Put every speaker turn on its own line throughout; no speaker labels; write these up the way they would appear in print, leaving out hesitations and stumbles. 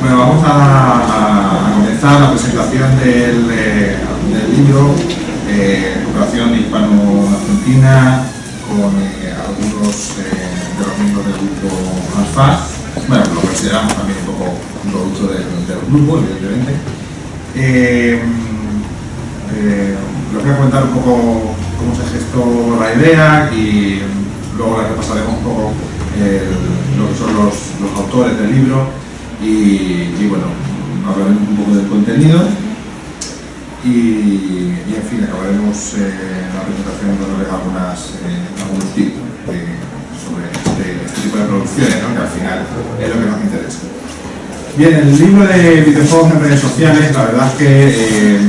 Bueno, vamos a comenzar la presentación del libro Cooperación Hispano-Argentina con algunos de los miembros del grupo ANFAS. Bueno, lo consideramos también un poco un producto del grupo, evidentemente. Les voy a comentar un poco cómo se gestó la idea y luego les repasaremos un poco lo que son los autores del libro. Y bueno, hablaremos un poco del contenido y en fin, acabaremos la presentación dándoles algunos tips sobre este tipo de producciones, ¿no? Que al final es lo que nos interesa. Bien, el libro de videojuegos en redes sociales, la verdad es que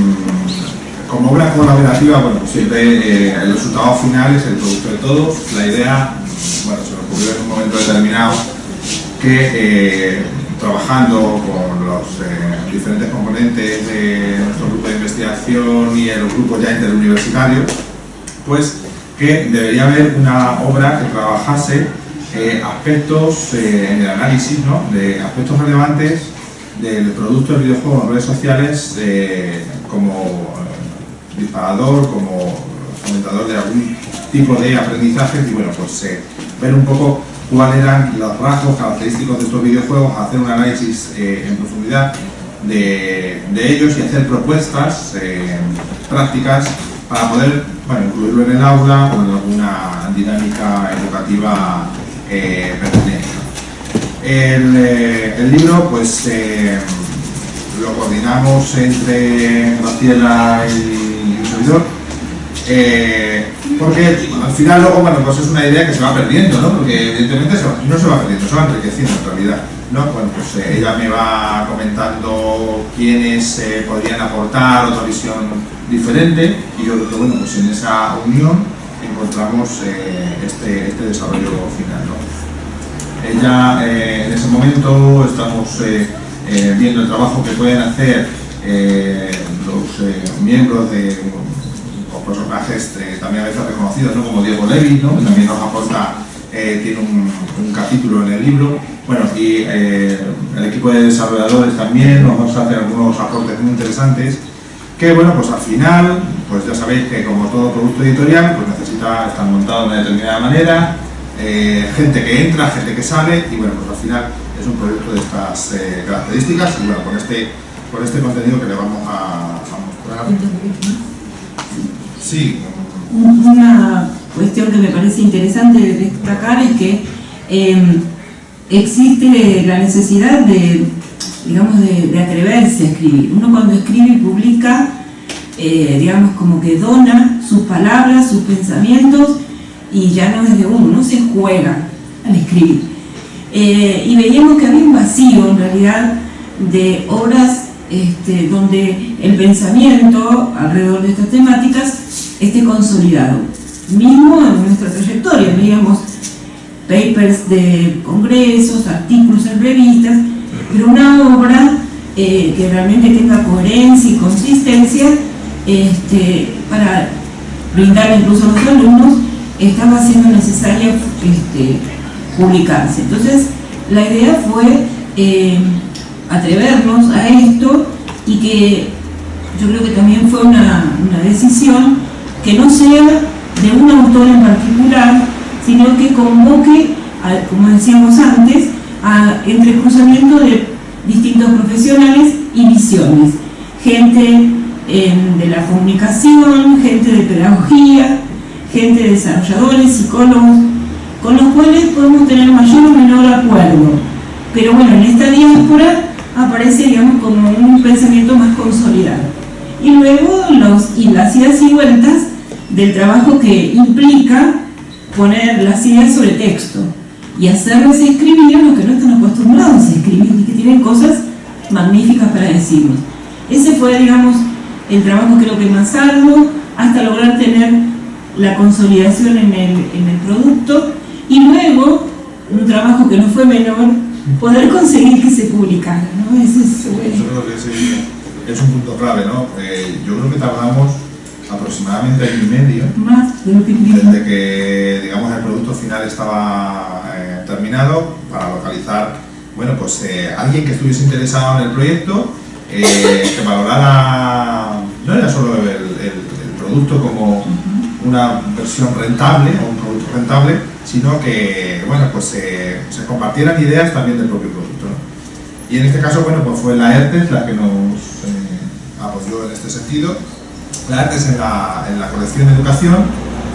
como obra colaborativa, bueno, pues siempre el resultado final es el producto de todos. La idea, bueno, se me ocurrió en un momento determinado que trabajando con los diferentes componentes de nuestro grupo de investigación y el grupo ya interuniversitario, pues que debería haber una obra que trabajase aspectos en el análisis, ¿no? De aspectos relevantes del producto del videojuego en redes sociales como disparador, como fomentador de algún tipo de aprendizaje y bueno, pues ver un poco cuáles eran los rasgos característicos de estos videojuegos, hacer un análisis en profundidad de ellos y hacer propuestas prácticas para poder, bueno, incluirlo en el aula o en alguna dinámica educativa pertinente. El libro, pues, lo coordinamos entre Graciela y un servidor. Porque al final luego, bueno, pues es una idea que se va perdiendo, ¿no? Porque evidentemente no se va perdiendo, se va enriqueciendo en realidad, ¿no? Bueno, pues ella me va comentando quiénes podrían aportar otra visión diferente y yo creo que, bueno, pues en esa unión encontramos este desarrollo final, ¿no? Ella, en ese momento estamos viendo el trabajo que pueden hacer los miembros de personajes también a veces reconocidos, ¿no? Como Diego Levy, ¿no? Que también nos aporta, tiene un capítulo en el libro. Bueno, y el equipo de desarrolladores también nos vamos a hacer algunos aportes muy interesantes que, bueno, pues al final, pues ya sabéis que como todo producto editorial, pues necesita estar montado de una determinada manera, gente que entra, gente que sale y bueno, pues al final es un proyecto de estas características y bueno, con este contenido que le vamos a mostrar. Sí.
Una cuestión que me parece interesante de destacar es que existe la necesidad de, digamos, de atreverse a escribir. Uno cuando escribe y publica, digamos, como que dona sus palabras, sus pensamientos y ya no es de uno, no se juega al escribir. Y veíamos que había un vacío en realidad de obras donde el pensamiento alrededor de estas temáticas esté consolidado. Mismo en nuestra trayectoria, veíamos papers de congresos, artículos en revistas, pero una obra que realmente tenga coherencia y consistencia para brindar incluso a los alumnos, estaba siendo necesaria publicarse. Entonces, la idea fue atrevernos a esto y que yo creo que también fue una decisión que no sea de un autor en particular, sino que convoque, como decíamos antes, a entrecruzamiento de distintos profesionales y visiones. Gente de la comunicación, gente de pedagogía, gente de desarrolladores, psicólogos, con los cuales podemos tener mayor o menor acuerdo. Pero bueno, en esta diáspora aparece, digamos, como un pensamiento más consolidado. Y luego las idas y vueltas del trabajo que implica poner las ideas sobre texto y hacerles escribir a los que no están acostumbrados a escribir y que tienen cosas magníficas para decirnos. Ese fue, digamos, el trabajo creo que más arduo hasta lograr tener la consolidación en el producto y luego un trabajo que no fue menor, poder conseguir que se publicara, ¿no? Ese es,
yo creo que ese es un punto clave, ¿no? Yo creo que tardamos aproximadamente año y medio,
más de lo que
desde que, digamos, el producto final estaba terminado, para localizar, bueno, pues alguien que estuviese interesado en el proyecto, que valorara, no era solo el producto como una versión rentable o un producto rentable, sino que, bueno, pues se compartieran ideas también del propio producto, ¿no? Y en este caso, bueno, pues fue la ERTES la que nos apoyó en este sentido. La ERTES en la colección de educación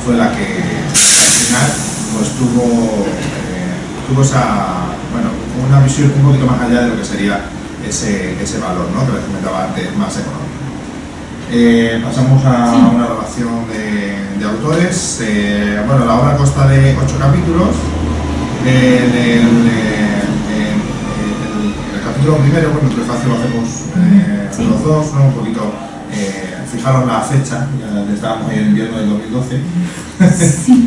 fue la que al final pues tuvo esa, bueno, una visión un poquito más allá de lo que sería ese valor, ¿no?, que les comentaba antes, más económico. Pasamos a una relación de autores. Bueno, la obra consta de 8 capítulos. En el capítulo primero, bueno, el prefacio lo hacemos los dos, ¿no? Un poquito, fijaros la fecha, ya estábamos ahí en invierno del 2012,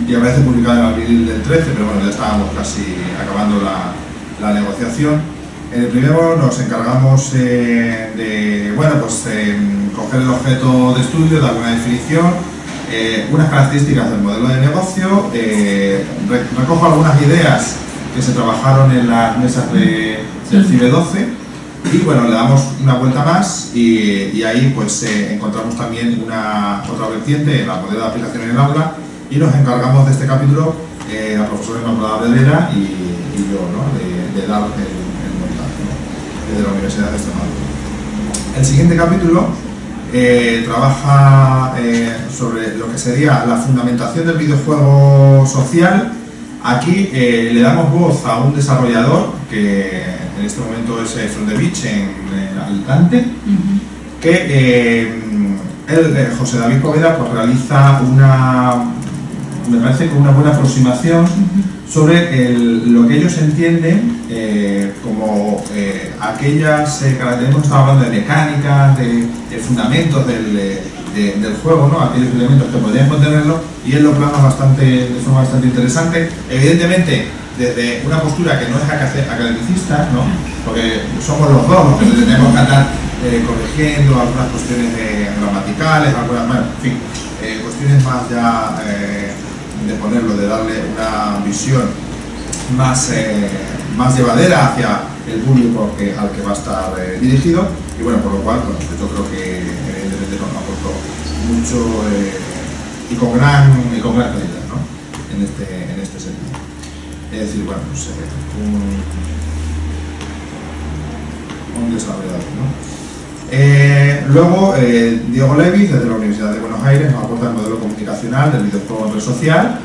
y aparece publicado en abril del 13, pero bueno, ya estábamos casi acabando la negociación. En el primero nos encargamos de, bueno, pues coger el objeto de estudio, dar una definición, unas características del modelo de negocio, recojo algunas ideas que se trabajaron en las mesas del CIBE 12 y bueno, le damos una vuelta más y ahí pues encontramos también otra vertiente, la modelo de aplicación en el aula, y nos encargamos de este capítulo la profesora Inmaculada Velera y yo, ¿no?, de dar de la Universidad de Extremadura. El siguiente capítulo trabaja sobre lo que sería la fundamentación del videojuego social. Aquí le damos voz a un desarrollador que en este momento es From the Beach en Alicante, que José David Poveda pues realiza me parece que una buena aproximación sobre lo que ellos entienden como aquellas características, estamos hablando de mecánicas, de fundamentos del juego, ¿no?, aquellos elementos que podrían contenerlo, y él lo plasma de forma bastante interesante, evidentemente desde una postura que no es academicista, ¿no?, porque somos los dos los que tenemos que andar corrigiendo algunas cuestiones gramaticales, algunas, bueno, en fin, cuestiones más ya de ponerlo, de darle una visión más llevadera hacia el público al que va a estar dirigido, y bueno, por lo cual, bueno, pues yo creo que evidentemente nos aportó mucho y con gran calidad, ¿no?, en este sentido. Es decir, bueno, pues un desarrollador, ¿no? Luego, Diego Levis, desde la Universidad de Buenos Aires, nos aporta el modelo comunicacional del videojuego en red social.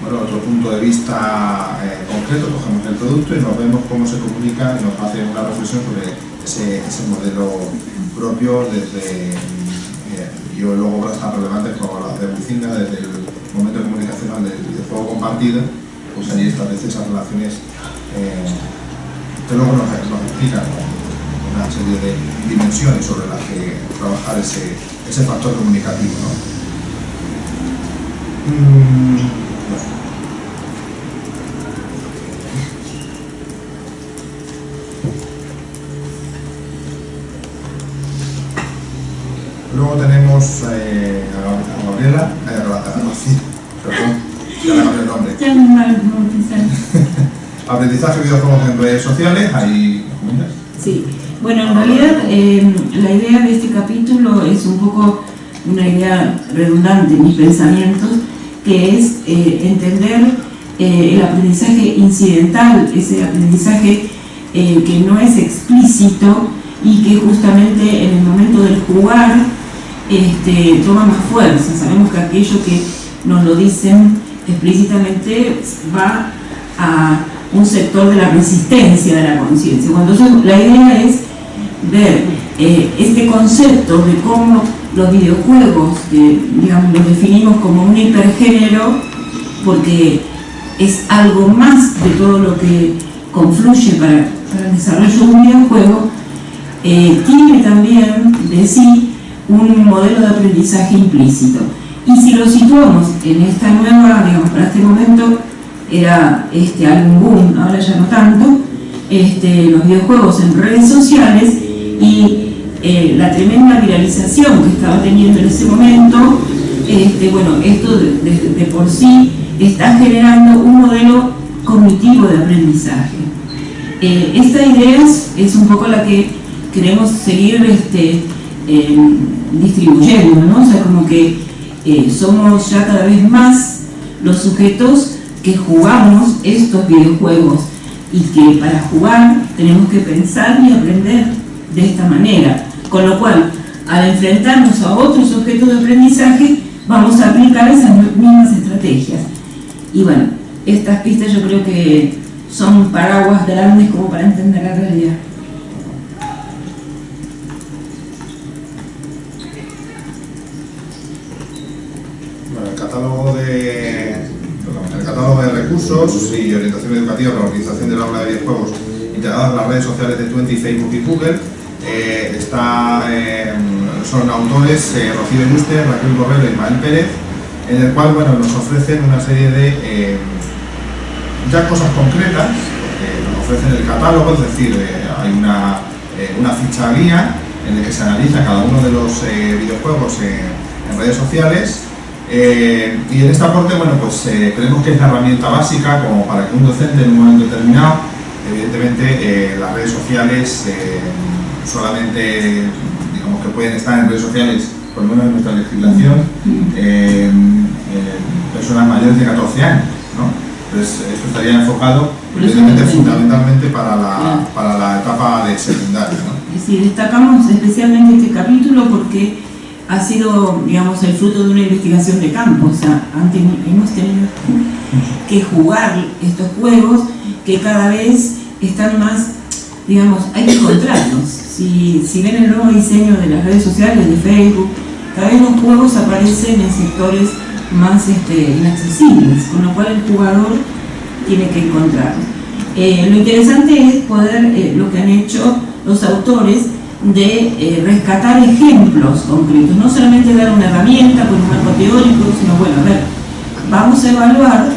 Bueno, otro punto de vista concreto, cogemos el producto y nos vemos cómo se comunica y nos hace una reflexión sobre ese modelo propio y luego obras tan relevantes como las de Bucinga, desde el momento comunicacional del videojuego compartido, pues ahí establece esas relaciones que luego nos explican una serie de dimensiones sobre las que trabajar ese factor comunicativo, ¿no? Luego tenemos a Gabriela, perdón, ya le cambié el nombre. Aprendizaje de videojuegos en redes sociales, ahí ¿nos comentas?
Sí, bueno, en realidad la idea de este capítulo es un poco una idea redundante en mis pensamientos, que es entender el aprendizaje incidental, ese aprendizaje que no es explícito y que justamente en el momento del jugar toma más fuerza. Sabemos que aquello que nos lo dicen explícitamente va a un sector de la resistencia de la conciencia. La idea es ver este concepto de cómo los videojuegos, que digamos los definimos como un hipergénero, porque es algo más de todo lo que confluye para el desarrollo de un videojuego, tiene también de sí un modelo de aprendizaje implícito. Y si lo situamos en esta nueva, digamos, para este momento era algún boom, ahora ya no tanto, los videojuegos en redes sociales y la tremenda viralización que estaba teniendo en ese momento, bueno, esto de por sí está generando un modelo cognitivo de aprendizaje. Esta idea es un poco la que queremos seguir distribuyendo, ¿no? O sea, como que somos ya cada vez más los sujetos que jugamos estos videojuegos y que para jugar tenemos que pensar y aprender de esta manera, con lo cual al enfrentarnos a otros objetos de aprendizaje vamos a aplicar esas mismas estrategias. Y bueno, estas pistas yo creo que son paraguas grandes como para entender la realidad.
Bueno, el catálogo de recursos y orientación educativa para la organización del aula de videojuegos integrados en las redes sociales de Twenty, Facebook y Google son autores Rocío Yuste, Raquel Borrero y Ismael Pérez, en el cual bueno, nos ofrecen una serie de ya cosas concretas, porque nos ofrecen el catálogo, es decir, hay una ficha guía en la que se analiza cada uno de los videojuegos en redes sociales. Y en este aporte, bueno, pues creemos que es la herramienta básica como para que un docente en un momento determinado, evidentemente las redes sociales solamente, digamos que pueden estar en redes sociales, por lo menos en nuestra legislación, personas mayores de 14 años, ¿no? Entonces esto estaría enfocado evidentemente fundamentalmente para la etapa de secundaria, ¿no?
Sí, destacamos especialmente este capítulo porque ha sido, digamos, el fruto de una investigación de campo. O sea, antes hemos tenido que jugar estos juegos que cada vez están más, digamos, hay que encontrarlos. Si ven el nuevo diseño de las redes sociales, de Facebook, cada vez los juegos aparecen en sectores más inaccesibles, con lo cual el jugador tiene que encontrarlos. Lo interesante es poder, lo que han hecho los autores, de rescatar ejemplos concretos, no solamente dar una herramienta con un marco teórico, sino bueno, a ver, vamos a evaluar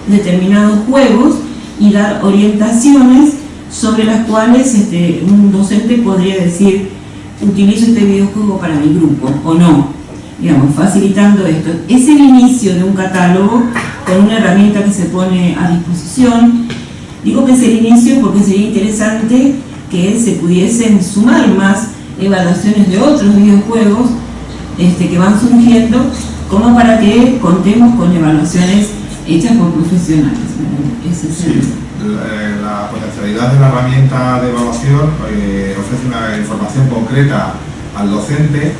determinados juegos y dar orientaciones sobre las cuales un docente podría decir, utilizo este videojuego para mi grupo o no, digamos, facilitando esto. Es el inicio de un catálogo con una herramienta que se pone a disposición. Digo que es el inicio porque sería interesante que se pudiesen sumar más evaluaciones de otros videojuegos que van surgiendo, como para que contemos con evaluaciones hechas por profesionales.
La potencialidad de la herramienta de evaluación ofrece una información concreta al docente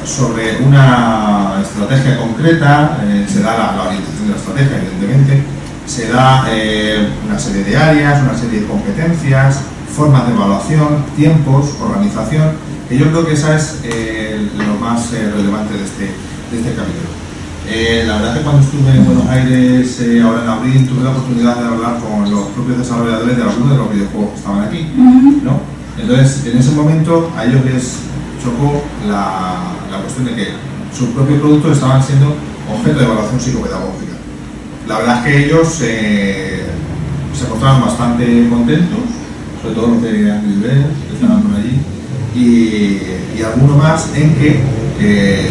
sobre una estrategia concreta, se da la orientación de la estrategia, evidentemente, se da una serie de áreas, una serie de competencias, formas de evaluación, tiempos, organización, que yo creo que esa es lo más relevante de este capítulo. La verdad es que cuando estuve en Buenos Aires ahora en abril tuve la oportunidad de hablar con los propios desarrolladores de algunos de los videojuegos que estaban aquí, ¿no? Entonces en ese momento a ellos les chocó la cuestión de que sus propios productos estaban siendo objeto de evaluación psicopedagógica. La verdad es que ellos se mostraron bastante contentos, sobre todo los de Angry Birds que estaban por allí, y alguno más en que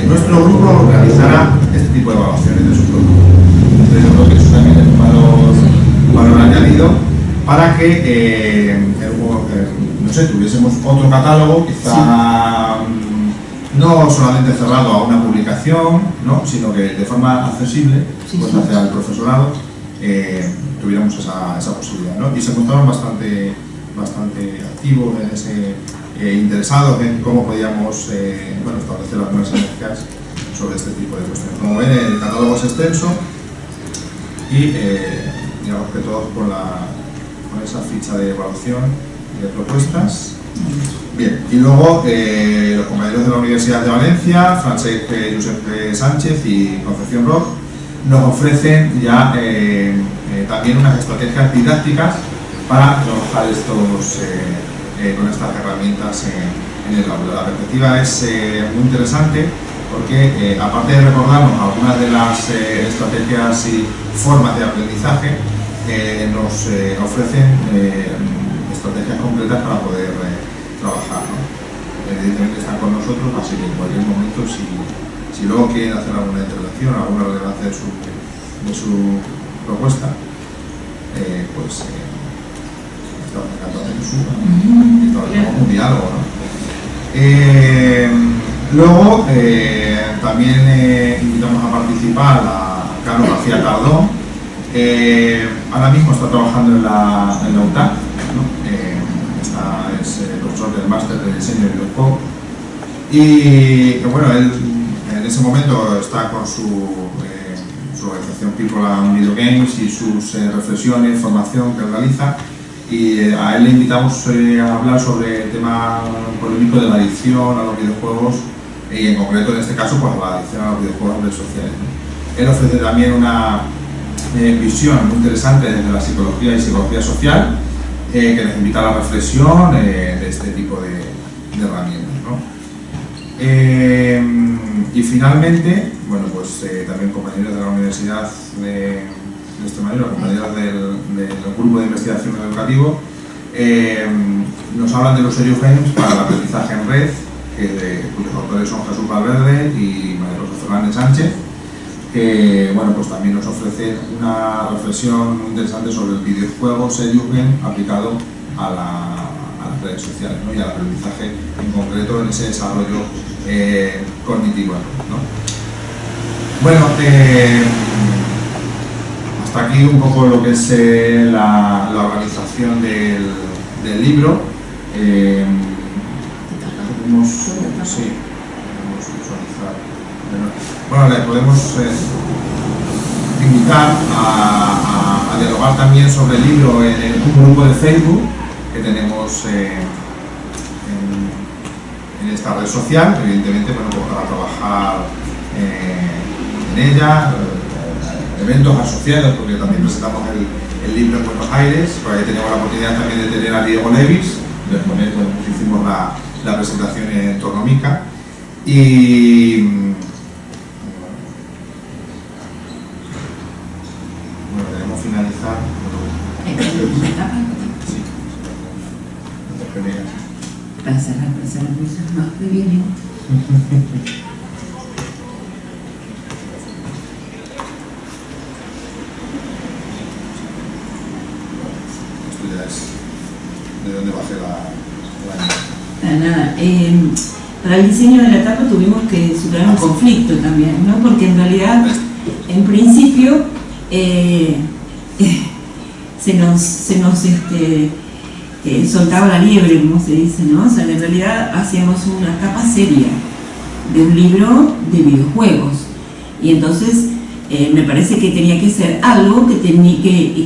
nuestro grupo realizara este tipo de evaluaciones de sus productos. Entonces yo creo que eso también es un valor añadido para que no sé, tuviésemos otro catálogo, quizá no solamente cerrado a una publicación, ¿no? Sino que de forma accesible pues hacia el profesorado tuviéramos esa posibilidad, ¿no? Y se mostraron bastante activos en ese, interesados en cómo podíamos establecer las nuevas sinergias sobre este tipo de cuestiones. Como ven, el catálogo es extenso y digamos que todos con esa ficha de evaluación y de propuestas. Bien, y luego los compañeros de la Universidad de Valencia, Francesc Josep Sánchez y Concepción Roch, nos ofrecen ya también unas estrategias didácticas para trabajar con estas herramientas en el aula. La perspectiva es muy interesante porque aparte de recordarnos algunas de las estrategias y formas de aprendizaje, nos ofrecen estrategias concretas para poder trabajar, ¿no? Evidentemente están con nosotros, así que en cualquier momento si Si luego quieren hacer alguna intervención, alguna relevancia de su propuesta, pues estamos encantados de que suba y establecemos un diálogo, ¿no? Luego también invitamos a participar a Carlos García Cardón. Ahora mismo está trabajando en la UTAC, ¿no? Es profesor del máster de diseño de videojuegos, y bueno, él en ese momento está con su organización People and Video Games y sus reflexiones, formación que realiza, y a él le invitamos a hablar sobre el tema polémico de la adicción a los videojuegos, y en concreto en este caso pues la adicción a los videojuegos en redes sociales, ¿no? Él ofrece también una visión muy interesante desde la psicología y psicología social, que nos invita a la reflexión de este tipo de herramientas, ¿no? Y finalmente, bueno, pues también compañeros de la Universidad de Extremadura, compañeros del grupo de investigación educativo, nos hablan de los Edugames para el aprendizaje en red, cuyos autores son Jesús Valverde y María Rosa Fernández Sánchez, que bueno, pues también nos ofrece una reflexión muy interesante sobre el videojuego Edugen aplicado a las redes sociales, ¿no? Y al aprendizaje en concreto en ese desarrollo cognitivo, ¿no? Bueno, hasta aquí un poco lo que es la organización del libro. Podemos visualizar. Bueno, le podemos invitar a dialogar también sobre el libro en un grupo de Facebook que tenemos en esta red social, evidentemente, bueno, pues para trabajar en ella, eventos asociados, porque también presentamos el libro en Buenos Aires, por ahí tenemos la oportunidad también de tener a Diego Levis, con él pues, hicimos la presentación en torno a Mica, y bueno, debemos finalizar. Sí,
para cerrar, más muy bien.
Esto ya es de dónde bajé
Nada, para el diseño de la etapa tuvimos que superar un conflicto también, ¿no? Porque en realidad, en principio, se nos soltaba la liebre, como se dice, ¿no? O sea, en realidad hacíamos una etapa seria de un libro de videojuegos, y entonces me parece que tenía que ser algo que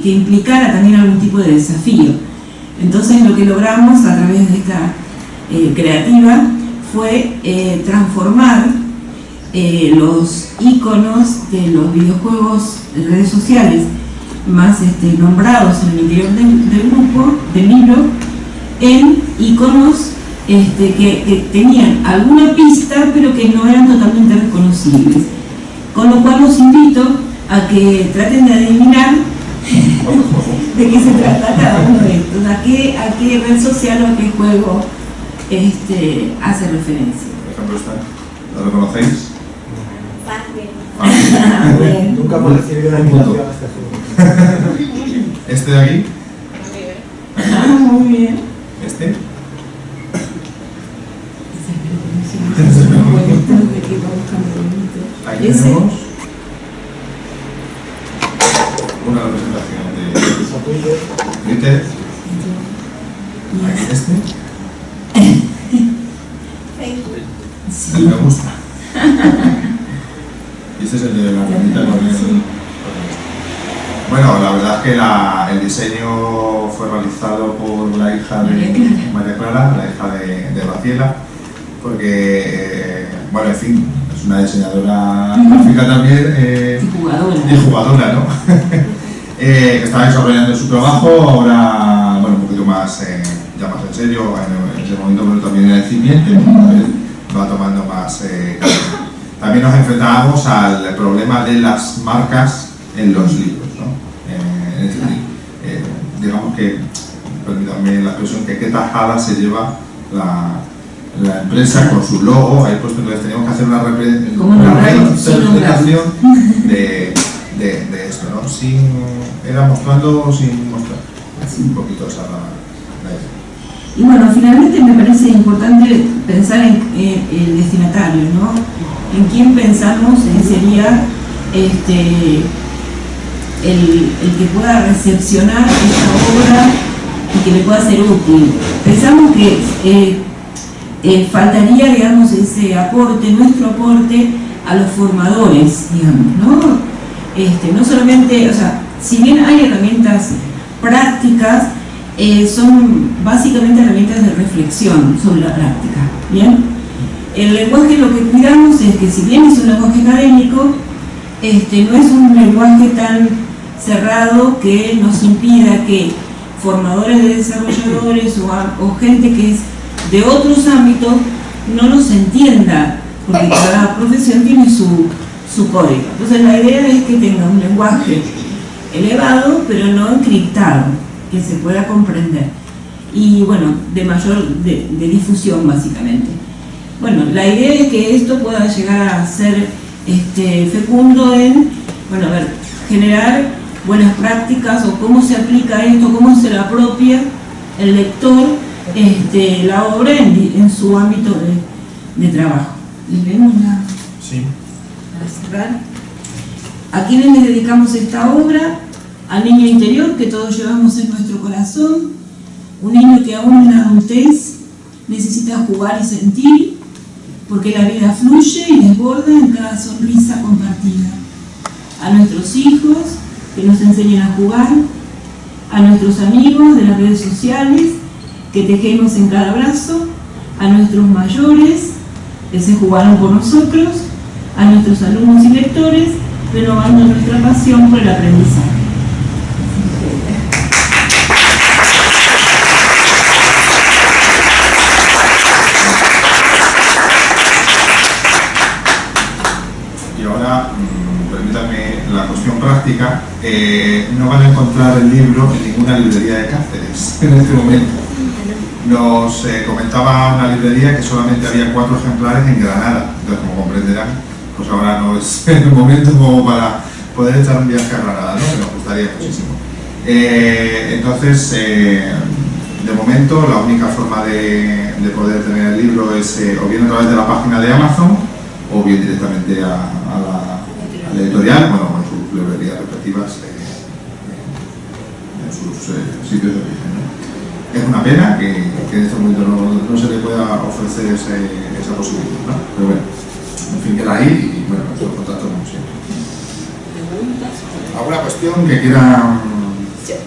implicara también algún tipo de desafío. Entonces lo que logramos a través de esta creativa fue transformar los iconos de los videojuegos de redes sociales más nombrados en el interior del grupo, del libro, en iconos que tenían alguna pista pero que no eran totalmente reconocibles. Con lo cual los invito a que traten de adivinar de qué se trata cada uno de estos, a qué red social o a qué juego hace referencia.
Por ejemplo, ¿lo conocéis?
Bien.
Nunca hemos recibido una invitación a este juego.
¿Este de aquí?
Muy bien.
¿Este? Aquí tenemos una representación de Twitter. Aquí este. El me gusta. Y este es el de la ramita con el... Bueno, la verdad es que el diseño fue realizado por la hija de María Clara, la hija de Graciela, porque, bueno, en fin, es una diseñadora gráfica también y jugadora, ¿no? Estaba desarrollando su trabajo, ahora, bueno, un poquito más, ya más en serio, en ese momento, pero también era incipiente, va tomando más... También nos enfrentábamos al problema de las marcas en los libros, ¿no? Es decir, digamos que, permítanme la expresión, que qué tajada se lleva la empresa con su logo, ahí puesto, entonces teníamos que hacer una representación de esto, ¿no? Era mostrando sin mostrar, así un poquito esa la idea.
Y bueno, finalmente me parece importante pensar en el destinatario, ¿no? En quién pensamos sería el que pueda recepcionar esta obra y que le pueda ser útil. Pensamos que faltaría, digamos, ese aporte, nuestro aporte a los formadores, digamos, ¿no? No solamente, o sea, si bien hay herramientas prácticas, son básicamente herramientas de reflexión sobre la práctica, ¿bien? El lenguaje, lo que cuidamos es que, si bien es un lenguaje académico, no es un lenguaje tan cerrado que nos impida que formadores de desarrolladores o gente que es de otros ámbitos no los entienda, porque cada profesión tiene su código. Entonces la idea es que tenga un lenguaje elevado, pero no encriptado, que se pueda comprender. Y bueno, de difusión básicamente. Bueno, la idea es que esto pueda llegar a ser fecundo en, bueno, a ver, generar buenas prácticas o cómo se aplica esto, cómo se lo apropia el lector la obra en su ámbito de trabajo. ¿Les vemos para cerrar? ¿A quiénes les dedicamos esta obra? Al niño interior que todos llevamos en nuestro corazón, un niño que aún en la adultez necesita jugar y sentir, porque la vida fluye y desborda en cada sonrisa compartida. A nuestros hijos que nos enseñan a jugar, a nuestros amigos de las redes sociales que tejemos en cada abrazo, a nuestros mayores que se jugaron por nosotros, a nuestros alumnos y lectores, renovando nuestra pasión por el aprendizaje.
Y ahora, permítanme la cuestión práctica, no van a encontrar el libro en ninguna librería de Cáceres en este momento. Nos comentaba una librería que solamente había 4 ejemplares en Granada, entonces, como comprenderán, pues ahora no es el momento como para poder echar un viaje a Granada, ¿no? Que nos gustaría muchísimo. Entonces, de momento, la única forma de poder tener el libro es o bien a través de la página de Amazon o bien directamente a la editorial, bueno, en sus librerías respectivas, en sus sitios de origen, ¿no? Es una pena que en este momento no se le pueda ofrecer esa posibilidad, ¿no? Pero bueno, en fin, queda ahí y bueno, nuestros contactos como siempre. ¿Alguna cuestión que quieran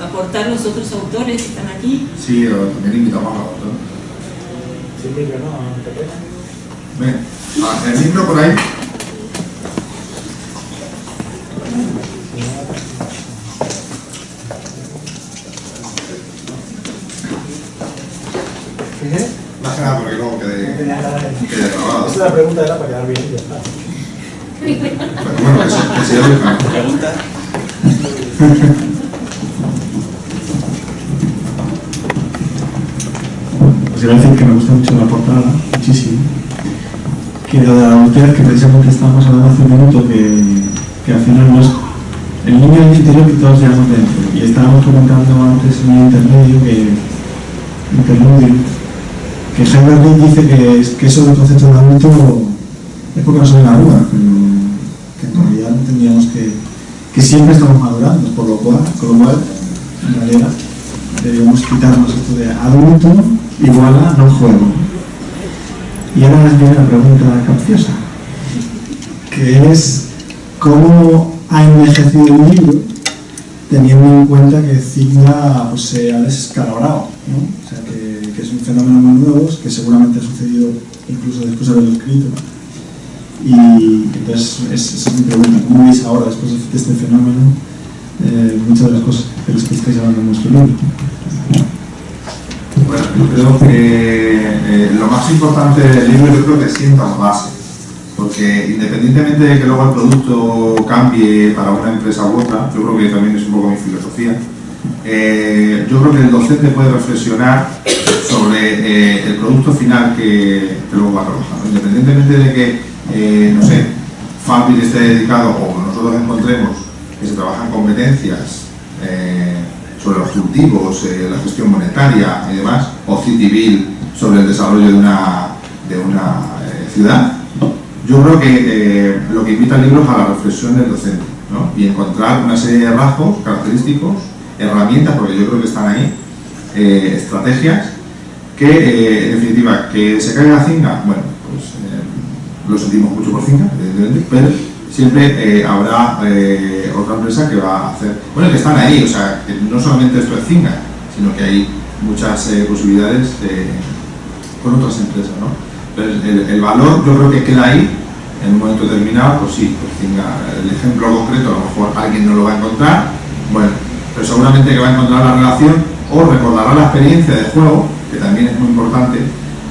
aportar los otros autores que están aquí?
Sí, o también invitamos a otros.
Sí, micro, no te pena.
Ven, el micro por ahí. Más que nada porque luego quede grabado.
Esa pregunta era para quedar bien y ya está.
Bueno, que se oiga.
¿Pregunta?
Pues iba a decir que me gusta mucho la portada, muchísimo. Que lo de la adultez, que precisamente estábamos hablando hace un minuto, que al final no es el niño interior que todos llevamos dentro. Y estábamos comentando antes en el interludio, que Herbert Reed dice que eso del concepto de adulto es porque nos sale la duda, pero que en realidad entendíamos que siempre estamos madurando, con lo cual, en realidad, debíamos quitarnos esto de adulto igual a no juego. Y ahora les viene la pregunta capciosa, que es ¿cómo ha envejecido el libro teniendo en cuenta que Cigna pues, se ha descalabrado, ¿no? O sea, que es un fenómeno muy nuevo, que seguramente ha sucedido incluso después de haberlo escrito. Y entonces, esa es mi pregunta. ¿Cómo veis ahora, después de este fenómeno, muchas de las cosas de las que estáis hablando en vuestro libro?
Bueno, yo creo que lo más importante del libro yo creo que sienta la base, porque independientemente de que luego el producto cambie para una empresa u otra, yo creo que también es un poco mi filosofía, yo creo que el docente puede reflexionar sobre el producto final que luego va a trabajar, ¿no? Independientemente de que, no sé, Fabri esté dedicado o nosotros encontremos que se trabajan competencias sobre los cultivos, la gestión monetaria y demás, o Cityville sobre el desarrollo de una ciudad, yo creo que lo que invita el libro es a la reflexión del docente, ¿no? Y encontrar una serie de rasgos característicos, herramientas, porque yo creo que están ahí, estrategias que, en definitiva, que se caiga Zinga, bueno, pues lo sentimos mucho por Zinga, evidentemente, pero siempre habrá otra empresa que va a hacer, bueno, que están ahí, o sea, que no solamente esto es Zinga, sino que hay muchas posibilidades con otras empresas, ¿no? Entonces, el valor yo creo que queda ahí, en un momento determinado, pues sí, pues Zinga, el ejemplo concreto, a lo mejor alguien no lo va a encontrar, bueno, pero seguramente que va a encontrar la relación o recordará la experiencia de juego, que también es muy importante,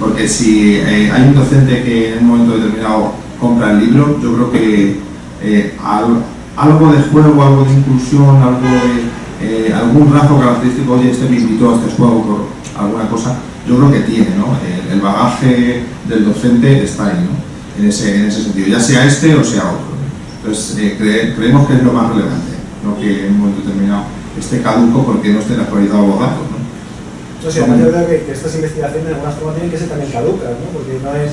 porque si hay un docente que en un momento determinado compra el libro, yo creo que algo de juego, algo de inclusión, algo de algún rasgo característico, oye, este me invitó a este juego por alguna cosa, yo creo que tiene, ¿no? El bagaje del docente está ahí, ¿no? En ese sentido, ya sea este o sea otro. Entonces, creemos que es lo más relevante, no que en un momento determinado esté caduco porque no estén actualizados los datos, ¿no?
No sé, además yo creo que estas investigaciones de alguna forma tienen que ser también caducas, ¿no? Porque no es...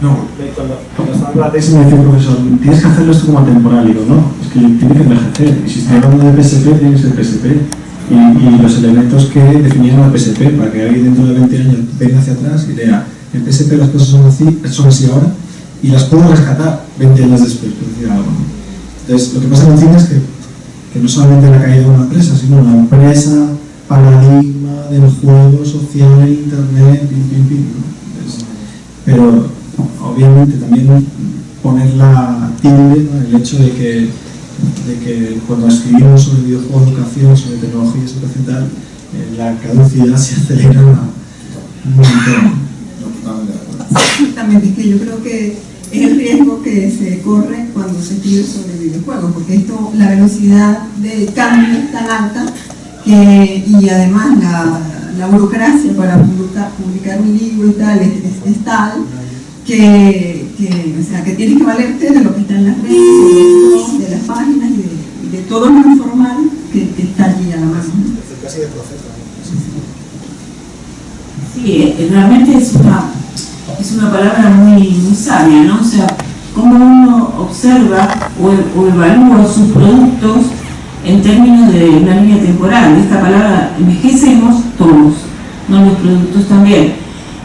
No.
Cuando estaba en la tesis
Me decía el profesor, tienes que hacerlo esto como atemporal. Digo, no, es que tiene que envejecer. Y si está hablando de PSP, tiene que ser PSP. Y los elementos que definían la PSP, para que alguien dentro de 20 años venga hacia atrás y lea, en PSP las cosas son así ahora, y las puedo rescatar 20 años después, por decir algo, ¿no? Entonces, lo que pasa en el cine es que no solamente la caída de una empresa, sino una empresa, paradigma del juego social, internet, ¿no? Entonces, pero obviamente también poner la tilde, ¿no? El hecho de que cuando escribimos sobre videojuegos, educación, sobre tecnologías, educación tal, la caducidad se acelera un montón.
Exactamente, es que yo creo que es el riesgo que se corre cuando se escribe sobre videojuegos, porque esto, la velocidad de cambio es tan alta y además la burocracia para publicar un libro y tal es tal que tienes que valerte de lo que está en las redes, de las páginas y de todo lo informal que está allí a la mano.
casi de proceso.
Sí, realmente es una palabra muy sabia, ¿no? O sea, cómo uno observa o evalúa sus productos en términos de una línea temporal. Esta palabra envejecemos todos, no los productos también.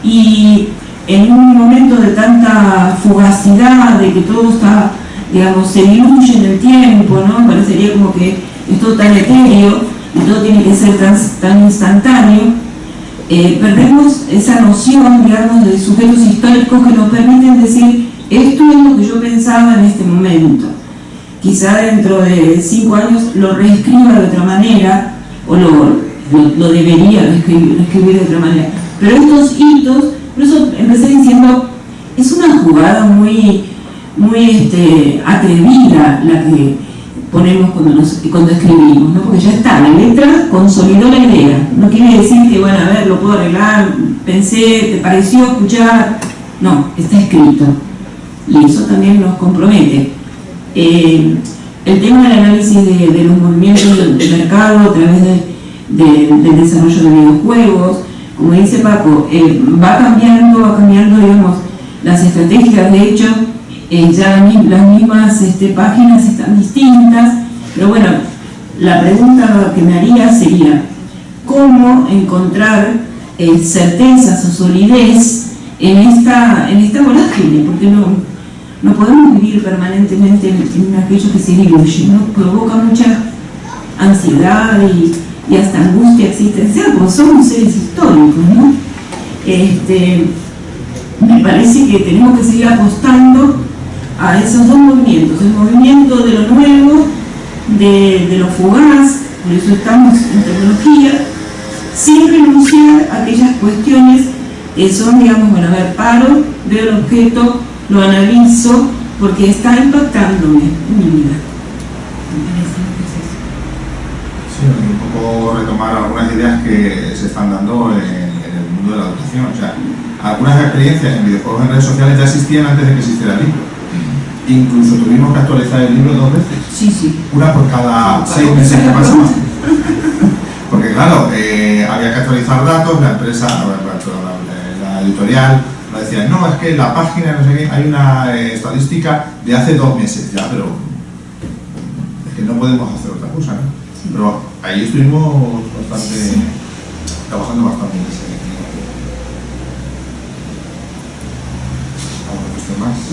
Y en un momento de tanta fugacidad, de que todo está, digamos, se diluye en el tiempo, ¿no? Parecería como que es todo tan etéreo y todo tiene que ser tan instantáneo. Perdemos esa noción, digamos, de sujetos históricos que nos permiten decir esto es lo que yo pensaba en este momento. Quizá dentro de 5 años lo reescriba de otra manera o lo debería reescribir de otra manera. Pero estos hitos, por eso empecé diciendo, es una jugada muy atrevida la que ponemos cuando escribimos, ¿no? Porque ya está, la letra consolidó la idea. No quiere decir que, bueno, a ver, lo puedo arreglar, pensé, te pareció escuchar. No, está escrito. Y eso también nos compromete. El tema del análisis de los movimientos del mercado a través del desarrollo de videojuegos, como dice Paco, va cambiando, digamos, las estrategias. De hecho, ya las mismas páginas están distintas, pero bueno, la pregunta que me haría sería ¿cómo encontrar certezas o solidez en esta vorágine? Porque no podemos vivir permanentemente en aquello que se diluye, ¿no? Provoca mucha ansiedad y hasta angustia existencial, porque somos seres históricos, ¿no? Me parece que tenemos que seguir apostando a esos dos movimientos, el movimiento de lo nuevo, de lo fugaz, por eso estamos en tecnología, sin renunciar a aquellas cuestiones que son, digamos, bueno, a ver, paro, veo el objeto, lo analizo, porque está impactándome en mi vida.
Sí, un poco retomar algunas ideas que se están dando en el mundo de la educación digitalización. O sea, algunas experiencias en videojuegos en redes sociales ya existían antes de que existiera el libro. Incluso tuvimos que actualizar el libro 2 veces.
Sí, sí.
Una por cada 6 meses que pasaba. Porque claro, había que actualizar datos, la empresa, la editorial, nos decía, no, es que la página, no sé qué, hay una estadística de hace 2 meses ya, pero es que no podemos hacer otra cosa, ¿no? Sí. Pero ahí estuvimos bastante, trabajando bastante en ese.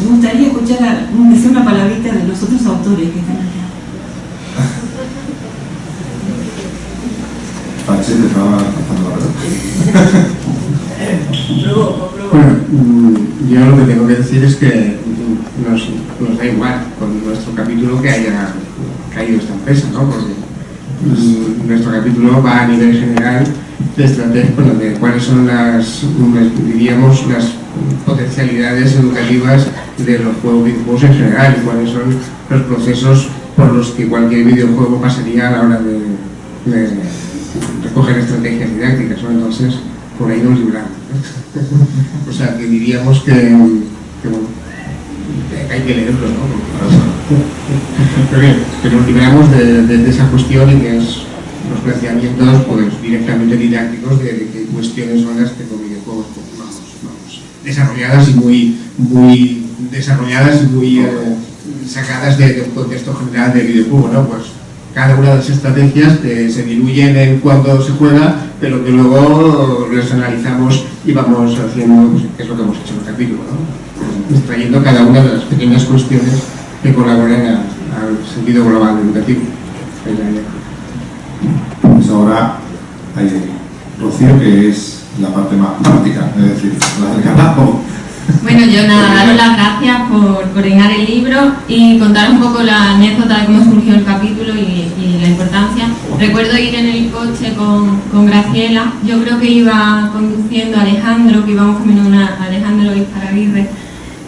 Me gustaría escuchar decir una palabrita de los otros autores que están acá.
Parece que estaba pasando la verdad.
Bueno, yo lo que tengo que decir es que nos da igual con nuestro capítulo que haya caído esta empresa, ¿no? Porque nuestro capítulo va a nivel general de estrategia, bueno, de cuáles son diríamos, las potencialidades educativas de los videojuegos en general y cuáles son los procesos por los que cualquier videojuego pasaría a la hora de recoger estrategias didácticas, ¿no? Entonces, por ahí nos libramos, ¿no? O sea, que diríamos que bueno, hay que leerlo, ¿no? Pero nos libramos de esa cuestión y que es los planteamientos pues, directamente didácticos de qué cuestiones son las que los videojuegos vamos, desarrolladas y muy desarrolladas y muy sacadas de un contexto general de videojuego, ¿no? Pues cada una de las estrategias se diluyen en cuando se juega, pero que luego las analizamos y vamos haciendo, pues, que es lo que hemos hecho en el capítulo, ¿no? Extrayendo cada una de las pequeñas cuestiones que colaboran al sentido global educativo.
Pues ahora hay Rocío, que es la parte más práctica, es decir, la del catálogo.
Bueno, yo nada, daros las gracias por coordinar el libro y contar un poco la anécdota de cómo surgió el capítulo y la importancia. Recuerdo ir en el coche con Graciela, yo creo que iba conduciendo a Alejandro, que íbamos camino Alejandro Isparaguirre,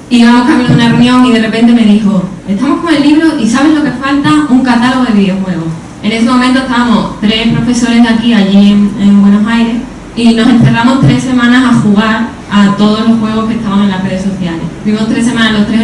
íbamos camino a una reunión y de repente me dijo, estamos con el libro y ¿sabes lo que falta? Un catálogo de videojuegos. En ese momento estábamos 3 profesores de aquí, allí en Buenos Aires, y nos encerramos 3 semanas a jugar a todos los juegos que estaban en las redes sociales. Vimos 3 semanas, los 3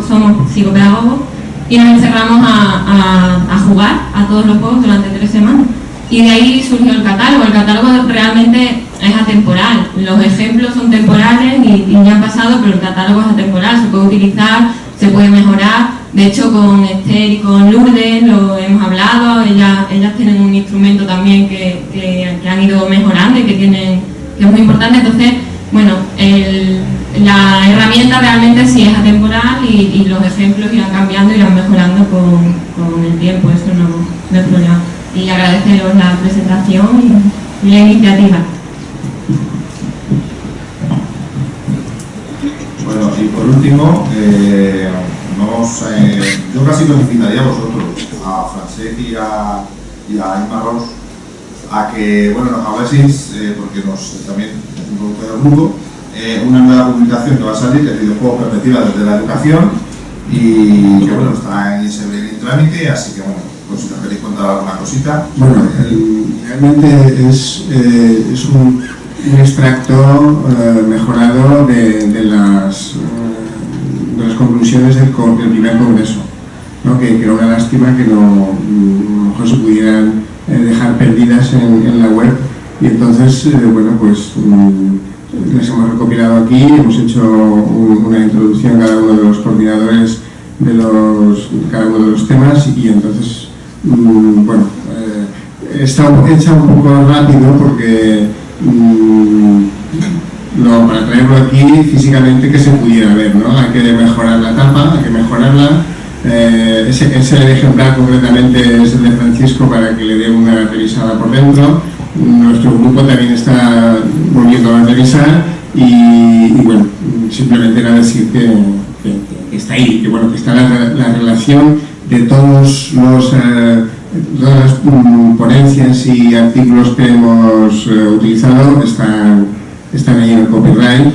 somos psicopedagogos, y nos encerramos a jugar a todos los juegos durante 3 semanas. Y de ahí surgió el catálogo. El catálogo realmente es atemporal. Los ejemplos son temporales y ya han pasado, pero el catálogo es atemporal. Se puede utilizar, se puede mejorar. De hecho, con Esther y con Lourdes lo hemos hablado. Ellas tienen un instrumento también que han ido mejorando y que es muy importante. Entonces, bueno, la herramienta realmente sí es atemporal y los ejemplos irán cambiando, irán mejorando con el tiempo. Eso no es problema. Y agradeceros la presentación y la iniciativa.
Bueno, y por último, yo casi os invitaría a vosotros, a Francesc y a Inma Ros, a que nos hablaseis, porque también es un producto del grupo, una nueva publicación que va a salir, que es Videojuegos Perspectiva desde la Educación, y que está en trámite, así que pues si os queréis contar alguna cosita.
Bueno, realmente es un extracto mejorado de las conclusiones del primer congreso, ¿no? Que era una lástima que a lo mejor se pudieran dejar perdidas en la web, y entonces las hemos recopilado aquí, hemos hecho una introducción a cada uno de los coordinadores de cada uno de los temas, y entonces está hecha un poco rápido porque para traerlo aquí físicamente que se pudiera ver, ¿no? Hay que mejorar la tapa, hay que mejorarla. Ese ejemplar concretamente es el de Francisco, para que le dé una revisada por dentro. Nuestro grupo también está volviendo a revisar y simplemente era decir que está ahí, que está la relación de todas las ponencias y artículos que hemos utilizado están ahí en el copyright,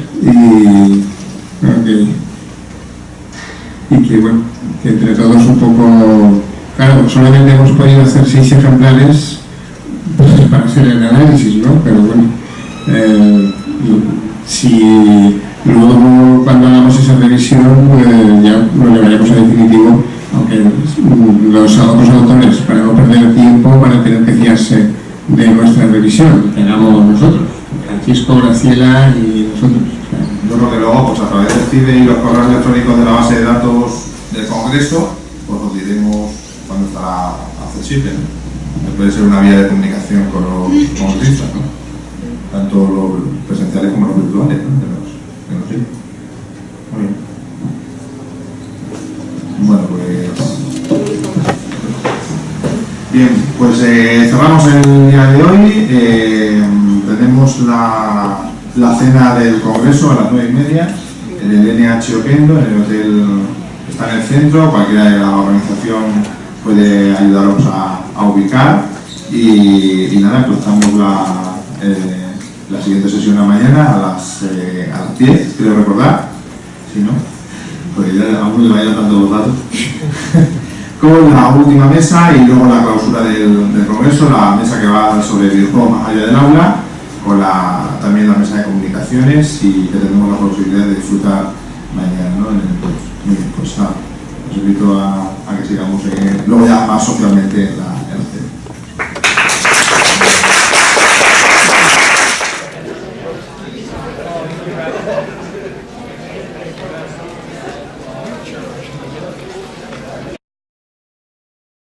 que entre todos un poco, claro, solamente hemos podido hacer 6 ejemplares para hacer el análisis, ¿no? Pero Si luego, cuando hagamos esa revisión, ya lo llevaremos a definitivo, aunque los autores, para no perder tiempo, van a tener que fiarse de nuestra revisión, que hagamos nosotros, Francisco, Graciela y nosotros.
Yo creo que luego, pues a través del CIDE y los correos electrónicos de la base de datos del Congreso, pues os diremos cuándo estará accesible, ¿no? Que puede ser una vía de comunicación con los congresistas, ¿no? Tanto los presenciales como los virtuales, ¿no? De los libros. Muy bien. Bueno, pues... Bien, pues cerramos el día de hoy. Tenemos la cena del Congreso a las 9:30 en el NH Oquendo, en el hotel que está en el centro. Cualquiera de la organización puede ayudaros a ubicar. Y nada, empezamos la siguiente sesión a mañana a las 10, quiero recordar. Si no, porque ya a uno le vayan dando los datos. Con la última mesa y luego la clausura del Congreso, la mesa que va sobre videojuegos más allá del aula, con también la mesa de comunicaciones y que tenemos la posibilidad de disfrutar mañana, ¿no? En el curso. Muy bien, pues nada, os invito a que sigamos luego ya más socialmente en la sede.